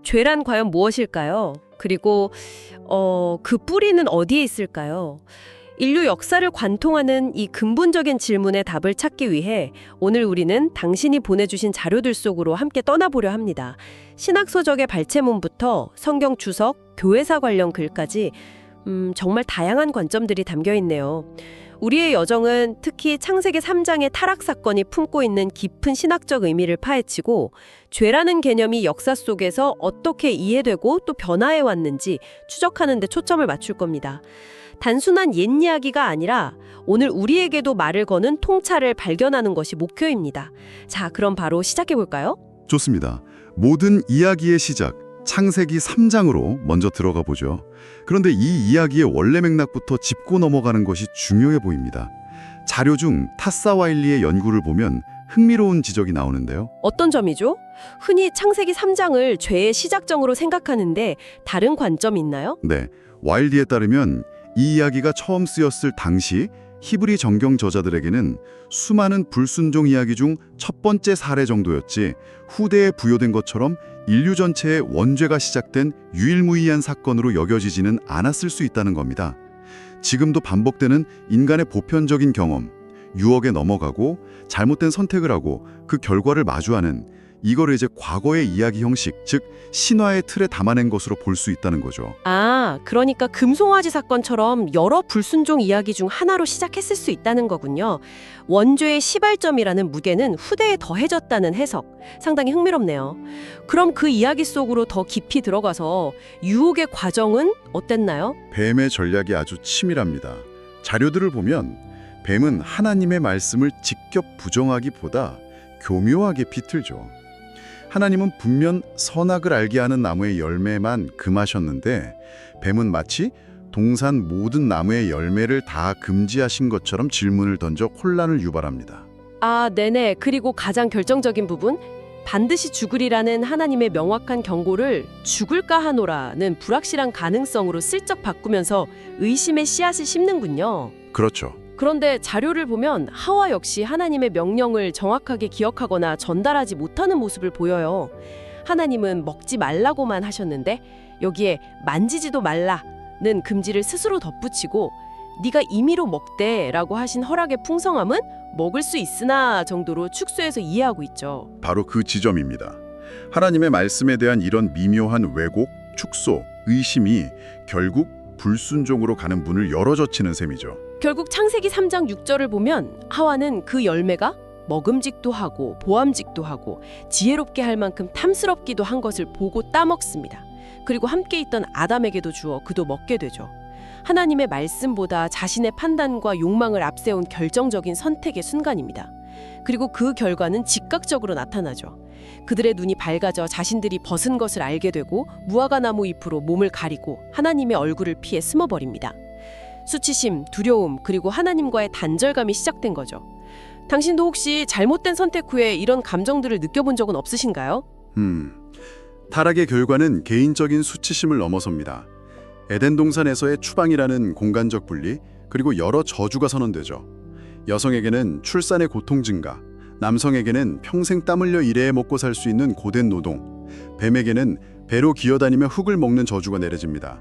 죄란 과연 무엇일까요? 그리고 그 뿌리는 어디에 있을까요? 인류 역사를 관통하는 이 근본적인 질문에 답을 찾기 위해 오늘 우리는 당신이 보내주신 자료들 속으로 함께 떠나보려 합니다. 신학서적의 발췌문부터 성경 주석, 교회사 관련 글까지 정말 다양한 관점들이 담겨 있네요. 우리의 여정은 특히 창세기 3장의 타락 사건이 품고 있는 깊은 신학적 의미를 파헤치고 죄라는 개념이 역사 속에서 어떻게 이해되고 또 변화해 왔는지 추적하는 데 초점을 맞출 겁니다. 단순한 옛 이야기가 아니라 오늘 우리에게도 말을 거는 통찰을 발견하는 것이 목표입니다. 자, 그럼 바로 시작해 볼까요? 좋습니다. 모든 이야기의 시작, 창세기 3장으로 먼저 들어가 보죠. 그런데 이 이야기의 원래 맥락부터 짚고 넘어가는 것이 중요해 보입니다. 자료 중 타사와일리의 연구를 보면 흥미로운 지적이 나오는데요. 어떤 점이죠? 흔히 창세기 3장을 죄의 시작점으로 생각하는데 다른 관점이 있나요? 네, 와일리에 따르면 이 이야기가 처음 쓰였을 당시 히브리 정경 저자들에게는 수많은 불순종 이야기 중 첫 번째 사례 정도였지 후대에 부여된 것처럼 인류 전체의 원죄가 시작된 유일무이한 사건으로 여겨지지는 않았을 수 있다는 겁니다. 지금도 반복되는 인간의 보편적인 경험, 유혹에 넘어가고 잘못된 선택을 하고 그 결과를 마주하는 이거를 이제 과거의 이야기 형식, 즉 신화의 틀에 담아낸 것으로 볼 수 있다는 거죠. 아, 그러니까 금송아지 사건처럼 여러 불순종 이야기 중 하나로 시작했을 수 있다는 거군요. 원죄의 시발점이라는 무게는 후대에 더해졌다는 해석, 상당히 흥미롭네요. 그럼 그 이야기 속으로 더 깊이 들어가서 유혹의 과정은 어땠나요? 뱀의 전략이 아주 치밀합니다. 자료들을 보면 뱀은 하나님의 말씀을 직접 부정하기보다 교묘하게 비틀죠. 하나님은 분명 선악을 알게 하는 나무의 열매만 금하셨는데 뱀은 마치 동산 모든 나무의 열매를 다 금지하신 것처럼 질문을 던져 혼란을 유발합니다. 아, 네네. 그리고 가장 결정적인 부분, 반드시 죽으리라는 하나님의 명확한 경고를 죽을까 하노라는 불확실한 가능성으로 슬쩍 바꾸면서 의심의 씨앗을 심는군요. 그렇죠. 그런데 자료를 보면 하와 역시 하나님의 명령을 정확하게 기억하거나 전달하지 못하는 모습을 보여요. 하나님은 먹지 말라고만 하셨는데 여기에 만지지도 말라는 금지를 스스로 덧붙이고 네가 임의로 먹되라고 하신 허락의 풍성함은 먹을 수 있으나 정도로 축소해서 이해하고 있죠. 바로 그 지점입니다. 하나님의 말씀에 대한 이런 미묘한 왜곡, 축소, 의심이 결국 불순종으로 가는 문을 열어젖히는 셈이죠. 결국 창세기 3장 6절을 보면 하와는 그 열매가 먹음직도 하고 보암직도 하고 지혜롭게 할 만큼 탐스럽기도 한 것을 보고 따먹습니다. 그리고 함께 있던 아담에게도 주어 그도 먹게 되죠. 하나님의 말씀보다 자신의 판단과 욕망을 앞세운 결정적인 선택의 순간입니다. 그리고 그 결과는 즉각적으로 나타나죠. 그들의 눈이 밝아져 자신들이 벗은 것을 알게 되고 무화과나무 잎으로 몸을 가리고 하나님의 얼굴을 피해 숨어버립니다. 수치심, 두려움, 그리고 하나님과의 단절감이 시작된 거죠. 당신도 혹시 잘못된 선택 후에 이런 감정들을 느껴본 적은 없으신가요? 타락의 결과는 개인적인 수치심을 넘어섭니다. 에덴 동산에서의 추방이라는 공간적 분리, 그리고 여러 저주가 선언되죠. 여성에게는 출산의 고통 증가, 남성에게는 평생 땀 흘려 일해 먹고 살 수 있는 고된 노동, 뱀에게는 배로 기어다니며 흙을 먹는 저주가 내려집니다.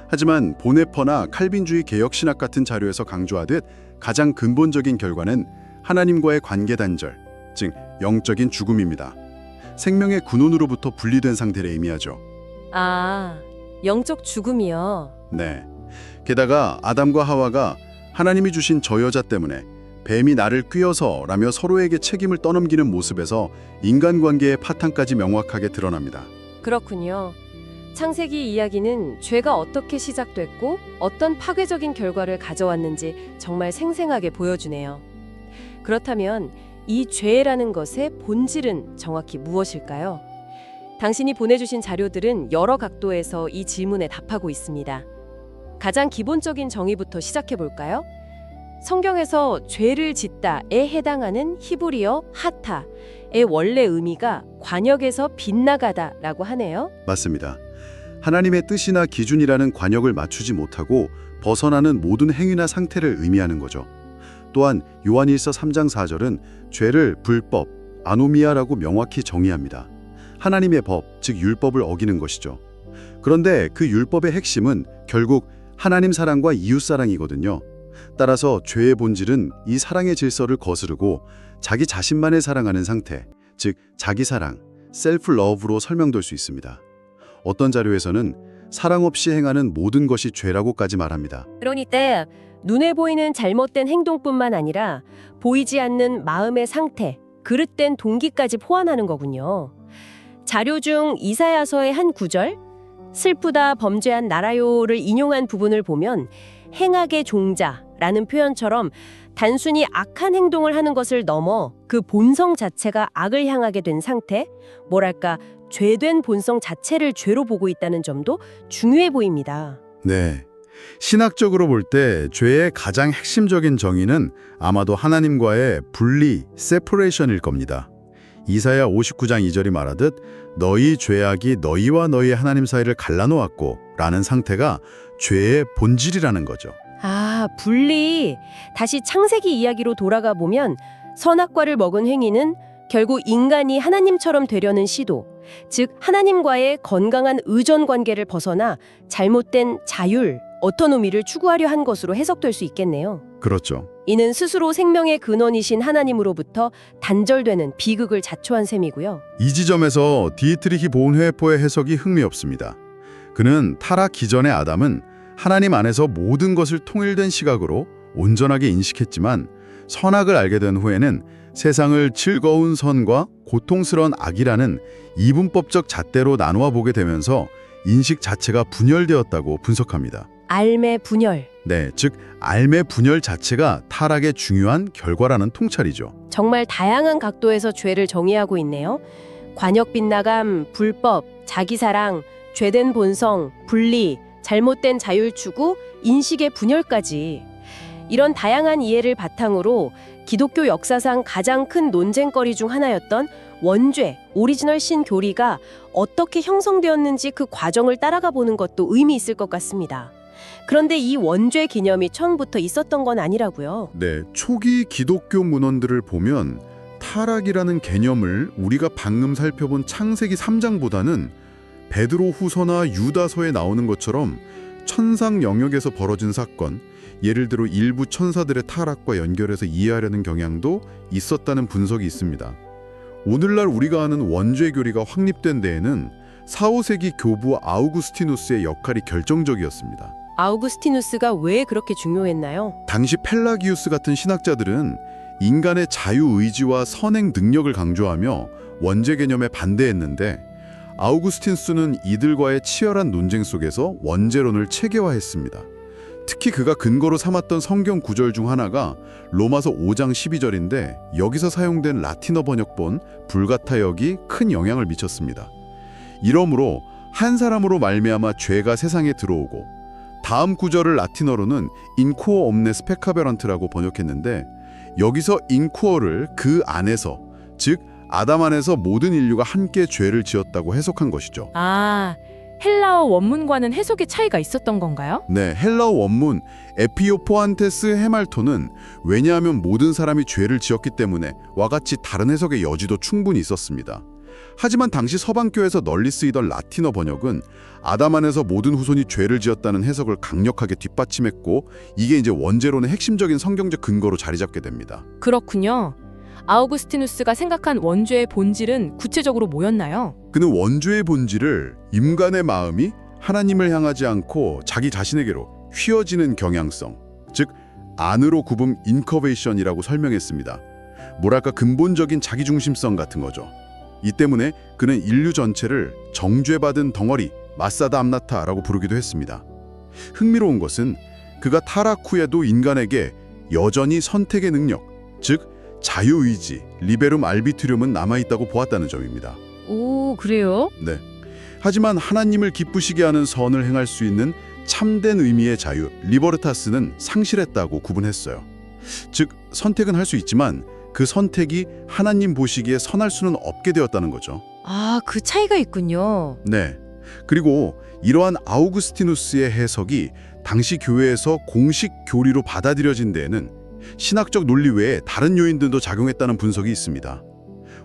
하지만 보네퍼나 칼빈주의 개혁신학 같은 자료에서 강조하듯 가장 근본적인 결과는 하나님과의 관계 단절, 즉 영적인 죽음입니다. 생명의 근원으로부터 분리된 상태를 의미하죠. 아, 영적 죽음이요. 네. 게다가 아담과 하와가 하나님이 주신 저 여자 때문에 뱀이 나를 꿰어서 라며 서로에게 책임을 떠넘기는 모습에서 인간관계의 파탄까지 명확하게 드러납니다. 그렇군요. 창세기 이야기는 죄가 어떻게 시작됐고 어떤 파괴적인 결과를 가져왔는지 정말 생생하게 보여주네요. 그렇다면 이 죄라는 것의 본질은 정확히 무엇일까요? 당신이 보내주신 자료들은 여러 각도에서 이 질문에 답하고 있습니다. 가장 기본적인 정의부터 시작해 볼까요? 성경에서 죄를 짓다에 해당하는 히브리어 하타의 원래 의미가 관역에서 빗나가다라고 하네요. 맞습니다. 하나님의 뜻이나 기준이라는 관역을 맞추지 못하고 벗어나는 모든 행위나 상태를 의미하는 거죠. 또한 요한일서 3장 4절은 죄를 불법, 아노미아라고 명확히 정의합니다. 하나님의 법, 즉 율법을 어기는 것이죠. 그런데 그 율법의 핵심은 결국 하나님 사랑과 이웃 사랑이거든요. 따라서 죄의 본질은 이 사랑의 질서를 거스르고 자기 자신만을 사랑하는 상태, 즉 자기 사랑, 셀프 러브로 설명될 수 있습니다. 어떤 자료에서는 사랑 없이 행하는 모든 것이 죄라고까지 말합니다. 그러니까 눈에 보이는 잘못된 행동뿐만 아니라 보이지 않는 마음의 상태, 그릇된 동기까지 포함하는 거군요. 자료 중 이사야서의 한 구절, 슬프다 범죄한 나라요를 인용한 부분을 보면 행악의 종자라는 표현처럼 단순히 악한 행동을 하는 것을 넘어 그 본성 자체가 악을 향하게 된 상태, 뭐랄까 죄된 본성 자체를 죄로 보고 있다는 점도 중요해 보입니다. 네. 신학적으로 볼 때 죄의 가장 핵심적인 정의는 아마도 하나님과의 분리, separation일 겁니다. 이사야 59장 2절이 말하듯 너희 죄악이 너희와 너희 하나님 사이를 갈라놓았고 라는 상태가 죄의 본질이라는 거죠. 아, 분리. 다시 창세기 이야기로 돌아가 보면 선악과를 먹은 행위는 결국 인간이 하나님처럼 되려는 시도, 즉 하나님과의 건강한 의존 관계를 벗어나 잘못된 자율, 오토노미를 추구하려 한 것으로 해석될 수 있겠네요. 그렇죠. 이는 스스로 생명의 근원이신 하나님으로부터 단절되는 비극을 자초한 셈이고요. 이 지점에서 디에트리히 본회포의 해석이 흥미롭습니다. 그는 타락 이전의 아담은 하나님 안에서 모든 것을 통일된 시각으로 온전하게 인식했지만 선악을 알게 된 후에는 세상을 즐거운 선과 고통스러운 악이라는 이분법적 잣대로 나누어 보게 되면서 인식 자체가 분열되었다고 분석합니다. 알매 분열. 네, 즉 알매 분열 자체가 타락의 중요한 결과라는 통찰이죠. 정말 다양한 각도에서 죄를 정의하고 있네요. 관역 빗나감, 불법, 자기사랑, 죄된 본성, 분리, 잘못된 자율 추구, 인식의 분열까지. 이런 다양한 이해를 바탕으로 기독교 역사상 가장 큰 논쟁거리 중 하나였던 원죄, 오리지널 신 교리가 어떻게 형성되었는지 그 과정을 따라가 보는 것도 의미 있을 것 같습니다. 그런데 이 원죄 개념이 처음부터 있었던 건 아니라고요. 네, 초기 기독교 문헌들을 보면 타락이라는 개념을 우리가 방금 살펴본 창세기 3장보다는 베드로 후서나 유다서에 나오는 것처럼 천상 영역에서 벌어진 사건, 예를 들어 일부 천사들의 타락과 연결해서 이해하려는 경향도 있었다는 분석이 있습니다. 오늘날 우리가 아는 원죄 교리가 확립된 데에는 4, 5세기 교부 아우구스티누스의 역할이 결정적이었습니다. 아우구스티누스가 왜 그렇게 중요했나요? 당시 펠라기우스 같은 신학자들은 인간의 자유의지와 선행 능력을 강조하며 원죄 개념에 반대했는데 아우구스티누스는 이들과의 치열한 논쟁 속에서 원죄론을 체계화했습니다. 특히 그가 근거로 삼았던 성경 구절 중 하나가 로마서 5장 12절인데 여기서 사용된 라틴어 번역본 불가타역이 큰 영향을 미쳤습니다. 이러므로 한 사람으로 말미암아 죄가 세상에 들어오고 다음 구절을 라틴어로는 인쿠어 옴네스 페카베런트라고 번역했는데 여기서 인쿠어를 그 안에서, 즉 아담 안에서 모든 인류가 함께 죄를 지었다고 해석한 것이죠. 아, 헬라어 원문과는 해석의 차이가 있었던 건가요? 네, 헬라어 원문 에피오포안테스 헤말토는 왜냐하면 모든 사람이 죄를 지었기 때문에 와 같이 다른 해석의 여지도 충분히 있었습니다. 하지만 당시 서방교에서 널리 쓰이던 라틴어 번역은 아담 안에서 모든 후손이 죄를 지었다는 해석을 강력하게 뒷받침했고 이게 이제 원죄론의 핵심적인 성경적 근거로 자리 잡게 됩니다. 그렇군요. 아우구스티누스가 생각한 원죄의 본질은 구체적으로 뭐였나요? 그는 원죄의 본질을 인간의 마음이 하나님을 향하지 않고 자기 자신에게로 휘어지는 경향성, 즉 안으로 굽음 인커베이션이라고 설명했습니다. 뭐랄까 근본적인 자기중심성 같은 거죠. 이 때문에 그는 인류 전체를 정죄받은 덩어리, 마사다 암나타라고 부르기도 했습니다. 흥미로운 것은 그가 타락 후에도 인간에게 여전히 선택의 능력, 즉 자유의지, 리베룸 알비트륨은 남아있다고 보았다는 점입니다. 오, 그래요? 네. 하지만 하나님을 기쁘시게 하는 선을 행할 수 있는 참된 의미의 자유, 리버르타스는 상실했다고 구분했어요. 즉, 선택은 할 수 있지만 그 선택이 하나님 보시기에 선할 수는 없게 되었다는 거죠. 아, 그 차이가 있군요. 네. 그리고 이러한 아우구스티누스의 해석이 당시 교회에서 공식 교리로 받아들여진 데에는 신학적 논리 외에 다른 요인들도 작용했다는 분석이 있습니다.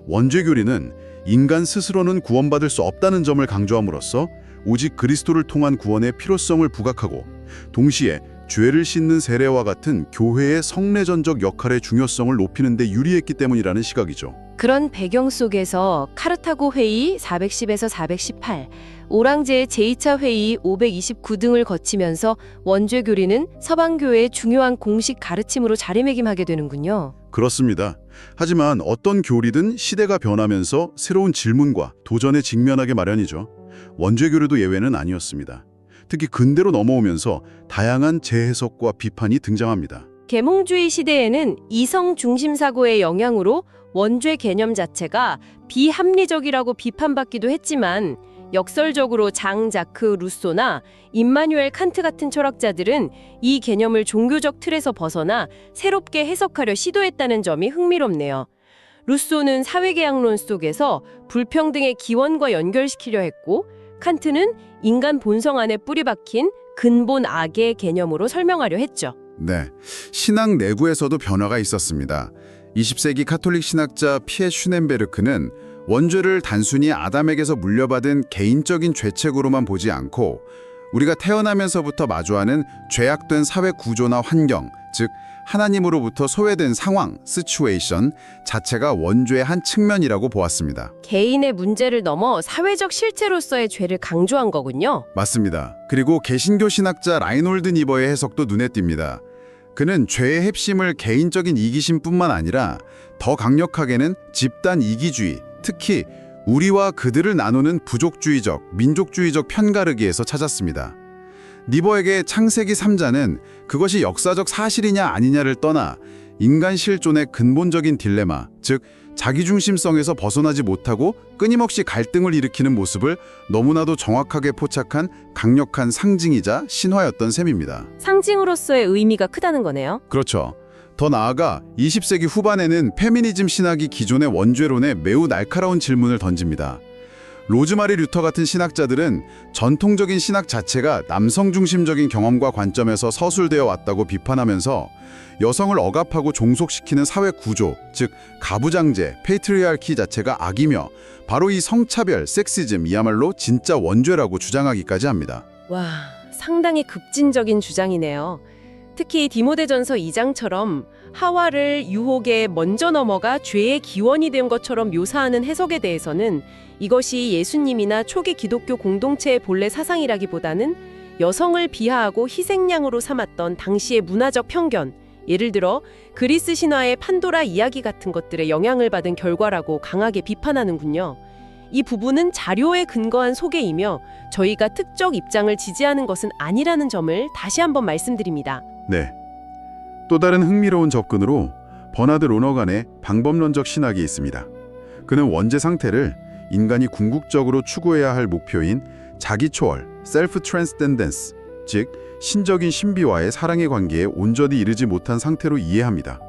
원죄 교리는 인간 스스로는 구원받을 수 없다는 점을 강조함으로써 오직 그리스도를 통한 구원의 필요성을 부각하고 동시에 죄를 씻는 세례와 같은 교회의 성례전적 역할의 중요성을 높이는 데 유리했기 때문이라는 시각이죠. 그런 배경 속에서 카르타고 회의 410에서 418, 오랑제의 제2차 회의 529 등을 거치면서 원죄 교리는 서방교회의 중요한 공식 가르침으로 자리매김하게 되는군요. 그렇습니다. 하지만 어떤 교리든 시대가 변하면서 새로운 질문과 도전에 직면하게 마련이죠. 원죄교류도 예외는 아니었습니다. 특히 근대로 넘어오면서 다양한 재해석과 비판이 등장합니다. 계몽주의 시대에는 이성 중심 사고의 영향으로 원죄 개념 자체가 비합리적이라고 비판받기도 했지만 역설적으로 장 자크 루소나 임마누엘 칸트 같은 철학자들은 이 개념을 종교적 틀에서 벗어나 새롭게 해석하려 시도했다는 점이 흥미롭네요. 루소는 사회계약론 속에서 불평등의 기원과 연결시키려 했고, 칸트는 인간 본성 안에 뿌리박힌 근본 악의 개념으로 설명하려 했죠. 네, 신학 내부에서도 변화가 있었습니다. 20세기 카톨릭 신학자 피에 슈넨베르크는 원죄를 단순히 아담에게서 물려받은 개인적인 죄책으로만 보지 않고 우리가 태어나면서부터 마주하는 죄악된 사회 구조나 환경, 즉 하나님으로부터 소외된 상황, 시츄에이션 자체가 원죄의 한 측면이라고 보았습니다. 개인의 문제를 넘어 사회적 실체로서의 죄를 강조한 거군요. 맞습니다. 그리고 개신교 신학자 라이놀드 니버의 해석도 눈에 띕니다. 그는 죄의 핵심을 개인적인 이기심뿐만 아니라 더 강력하게는 집단 이기주의, 특히 우리와 그들을 나누는 부족주의적, 민족주의적 편가르기에서 찾았습니다. 니버에게 창세기 3자는 그것이 역사적 사실이냐 아니냐를 떠나 인간 실존의 근본적인 딜레마, 즉 자기중심성에서 벗어나지 못하고 끊임없이 갈등을 일으키는 모습을 너무나도 정확하게 포착한 강력한 상징이자 신화였던 셈입니다. 상징으로서의 의미가 크다는 거네요. 그렇죠. 더 나아가 20세기 후반에는 페미니즘 신학이 기존의 원죄론에 매우 날카로운 질문을 던집니다. 로즈마리 류터 같은 신학자들은 전통적인 신학 자체가 남성 중심적인 경험과 관점에서 서술되어 왔다고 비판하면서 여성을 억압하고 종속시키는 사회 구조, 즉 가부장제, 페이트리아키 자체가 악이며 바로 이 성차별, 섹시즘이야말로 진짜 원죄라고 주장하기까지 합니다. 와, 상당히 급진적인 주장이네요. 특히 디모데전서 2장처럼 하와를 유혹에 먼저 넘어가 죄의 기원이 된 것처럼 묘사하는 해석에 대해서는 이것이 예수님이나 초기 기독교 공동체의 본래 사상이라기보다는 여성을 비하하고 희생양으로 삼았던 당시의 문화적 편견, 예를 들어 그리스 신화의 판도라 이야기 같은 것들에 영향을 받은 결과라고 강하게 비판하는군요. 이 부분은 자료에 근거한 소개이며 저희가 특정 입장을 지지하는 것은 아니라는 점을 다시 한번 말씀드립니다. 네. 또 다른 흥미로운 접근으로 버나드 로너간의 방법론적 신학이 있습니다. 그는 원죄 상태를 인간이 궁극적으로 추구해야 할 목표인 자기 초월, 셀프 트랜스덴던스, 즉 신적인 신비와의 사랑의 관계에 온전히 이르지 못한 상태로 이해합니다.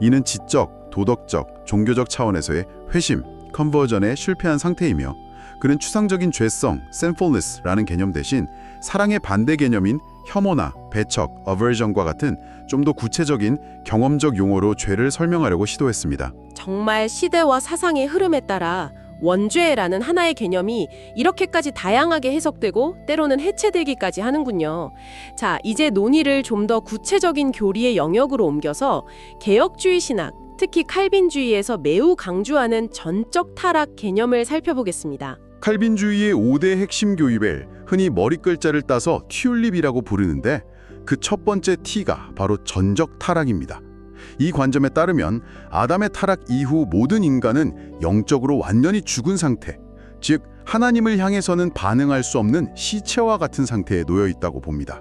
이는 지적, 도덕적, 종교적 차원에서의 회심, 컨버전에 실패한 상태이며 그는 추상적인 죄성, sinfulness라는 개념 대신 사랑의 반대 개념인 혐오나 배척, aversion과 같은 좀 더 구체적인 경험적 용어로 죄를 설명하려고 시도했습니다. 정말 시대와 사상의 흐름에 따라 원죄라는 하나의 개념이 이렇게까지 다양하게 해석되고 때로는 해체되기까지 하는군요. 자, 이제 논의를 좀 더 구체적인 교리의 영역으로 옮겨서 개혁주의 신학, 특히 칼빈주의에서 매우 강조하는 전적 타락 개념을 살펴보겠습니다. 칼빈주의의 5대 핵심 교입을 흔히 머리글자를 따서 튤립이라고 부르는데 그 첫 번째 T가 바로 전적 타락입니다. 이 관점에 따르면 아담의 타락 이후 모든 인간은 영적으로 완전히 죽은 상태, 즉 하나님을 향해서는 반응할 수 없는 시체와 같은 상태에 놓여 있다고 봅니다.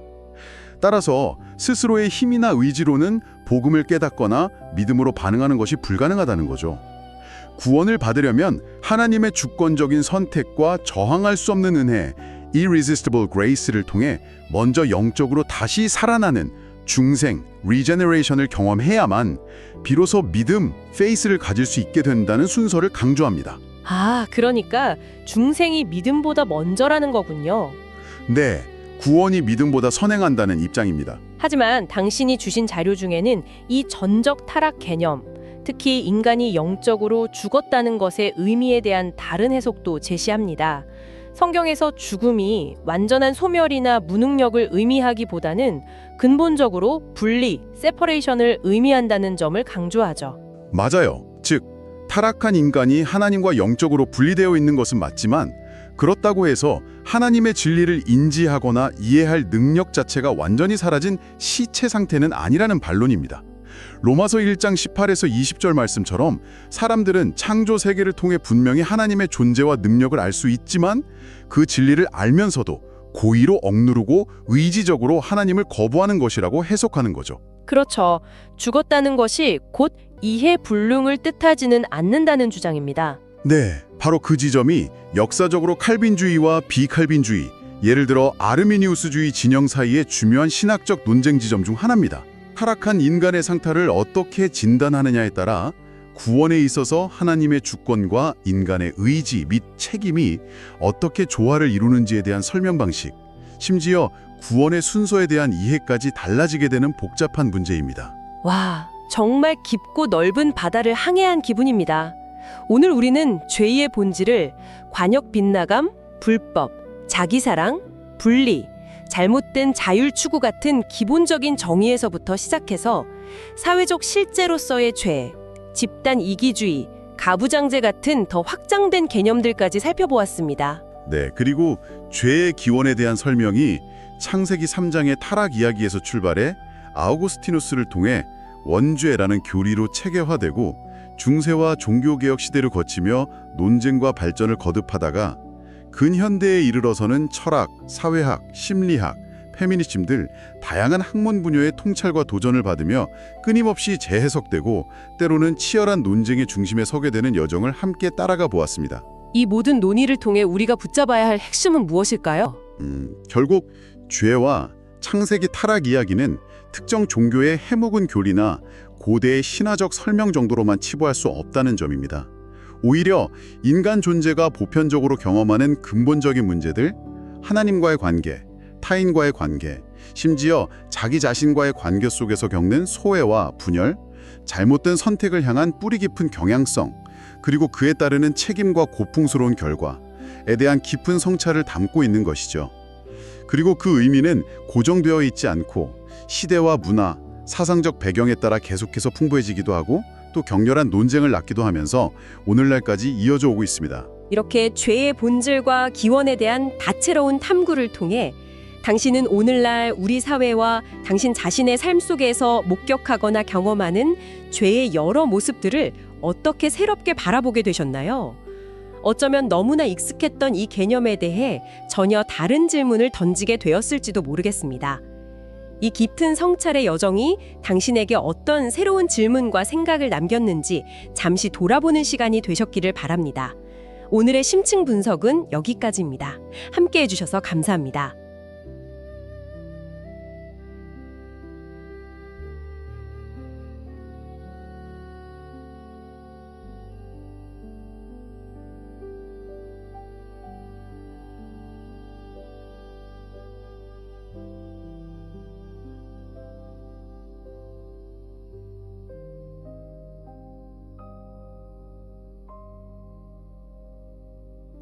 따라서 스스로의 힘이나 의지로는 복음을 깨닫거나 믿음으로 반응하는 것이 불가능하다는 거죠. 구원을 받으려면 하나님의 주권적인 선택과 저항할 수 없는 은혜, irresistible grace를 통해 먼저 영적으로 다시 살아나는 중생, regeneration을 경험해야만 비로소 믿음, faith를 가질 수 있게 된다는 순서를 강조합니다. 아, 그러니까 중생이 믿음보다 먼저라는 거군요. 네, 구원이 믿음보다 선행한다는 입장입니다. 하지만 당신이 주신 자료 중에는 이 전적 타락 개념, 특히 인간이 영적으로 죽었다는 것의 의미에 대한 다른 해석도 제시합니다. 성경에서 죽음이 완전한 소멸이나 무능력을 의미하기보다는 근본적으로 분리, 세퍼레이션을 의미한다는 점을 강조하죠. 맞아요. 즉, 타락한 인간이 하나님과 영적으로 분리되어 있는 것은 맞지만 그렇다고 해서 하나님의 진리를 인지하거나 이해할 능력 자체가 완전히 사라진 시체 상태는 아니라는 반론입니다. 로마서 1장 18에서 20절 말씀처럼 사람들은 창조 세계를 통해 분명히 하나님의 존재와 능력을 알 수 있지만 그 진리를 알면서도 고의로 억누르고 의지적으로 하나님을 거부하는 것이라고 해석하는 거죠. 그렇죠. 죽었다는 것이 곧 이해 불능을 뜻하지는 않는다는 주장입니다. 네, 바로 그 지점이 역사적으로 칼빈주의와 비칼빈주의, 예를 들어 아르미니우스주의 진영 사이의 중요한 신학적 논쟁 지점 중 하나입니다. 타락한 인간의 상태를 어떻게 진단하느냐에 따라 구원에 있어서 하나님의 주권과 인간의 의지 및 책임이 어떻게 조화를 이루는지에 대한 설명 방식, 심지어 구원의 순서에 대한 이해까지 달라지게 되는 복잡한 문제입니다. 와, 정말 깊고 넓은 바다를 항해한 기분입니다. 오늘 우리는 죄의 본질을 관역 빗나감, 불법, 자기사랑, 분리, 잘못된 자율 추구 같은 기본적인 정의에서부터 시작해서 사회적 실제로서의 죄, 집단 이기주의, 가부장제 같은 더 확장된 개념들까지 살펴보았습니다. 네, 그리고 죄의 기원에 대한 설명이 창세기 3장의 타락 이야기에서 출발해 아우구스티누스를 통해 원죄라는 교리로 체계화되고 중세와 종교개혁 시대를 거치며 논쟁과 발전을 거듭하다가 근현대에 이르러서는 철학, 사회학, 심리학, 페미니즘 등 다양한 학문 분야의 통찰과 도전을 받으며 끊임없이 재해석되고 때로는 치열한 논쟁의 중심에 서게 되는 여정을 함께 따라가 보았습니다. 이 모든 논의를 통해 우리가 붙잡아야 할 핵심은 무엇일까요? 결국 죄와 창세기 타락 이야기는 특정 종교의 해묵은 교리나 고대의 신화적 설명 정도로만 치부할 수 없다는 점입니다. 오히려 인간 존재가 보편적으로 경험하는 근본적인 문제들, 하나님과의 관계, 타인과의 관계, 심지어 자기 자신과의 관계 속에서 겪는 소외와 분열, 잘못된 선택을 향한 뿌리 깊은 경향성, 그리고 그에 따르는 책임과 고풍스러운 결과에 대한 깊은 성찰을 담고 있는 것이죠. 그리고 그 의미는 고정되어 있지 않고 시대와 문화, 사상적 배경에 따라 계속해서 풍부해지기도 하고 또 격렬한 논쟁을 낳기도 하면서 오늘날까지 이어져 오고 있습니다. 이렇게 죄의 본질과 기원에 대한 다채로운 탐구를 통해 당신은 오늘날 우리 사회와 당신 자신의 삶 속에서 목격하거나 경험하는 죄의 여러 모습들을 어떻게 새롭게 바라보게 되셨나요? 어쩌면 너무나 익숙했던 이 개념에 대해 전혀 다른 질문을 던지게 되었을지도 모르겠습니다. 이 깊은 성찰의 여정이 당신에게 어떤 새로운 질문과 생각을 남겼는지 잠시 돌아보는 시간이 되셨기를 바랍니다. 오늘의 심층 분석은 여기까지입니다. 함께 해주셔서 감사합니다.